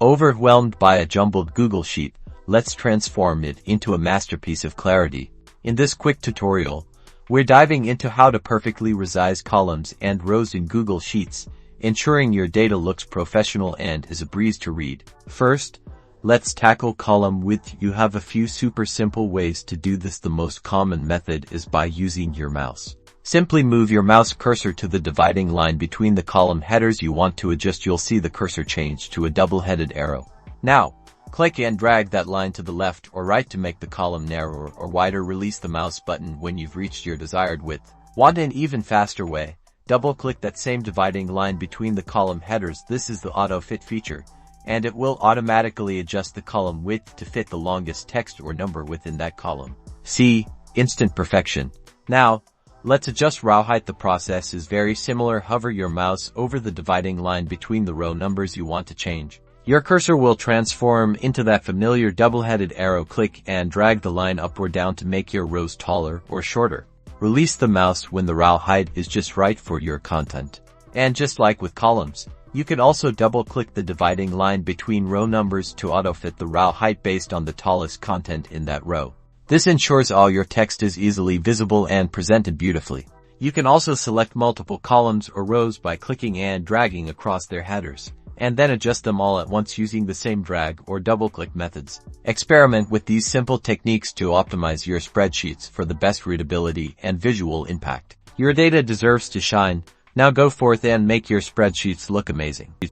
Overwhelmed by a jumbled Google Sheet? Let's transform it into a masterpiece of clarity. In this quick tutorial, we're diving into how to perfectly resize columns and rows in Google Sheets, ensuring your data looks professional and is a breeze to read. First, let's tackle column width. You have a few super simple ways to do this. The most common method is by using your mouse. Simply move your mouse cursor to the dividing line between the column headers you want to adjust. You'll see the cursor change to a double-headed arrow. Now, click and drag that line to the left or right to make the column narrower or wider. Release the mouse button when you've reached your desired width. Want an even faster way? Double-click that same dividing line between the column headers. This is the Autofit feature, and it will automatically adjust the column width to fit the longest text or number within that column. See, instant perfection. Now, let's adjust row height. The process is very similar. Hover your mouse over the dividing line between the row numbers you want to change. Your cursor will transform into that familiar double-headed arrow. Click and drag the line up or down to make your rows taller or shorter. Release the mouse when the row height is just right for your content. And just like with columns, you can also double-click the dividing line between row numbers to auto-fit the row height based on the tallest content in that row. This ensures all your text is easily visible and presented beautifully. You can also select multiple columns or rows by clicking and dragging across their headers, and then adjust them all at once using the same drag or double-click methods. Experiment with these simple techniques to optimize your spreadsheets for the best readability and visual impact. Your data deserves to shine. Now go forth and make your spreadsheets look amazing.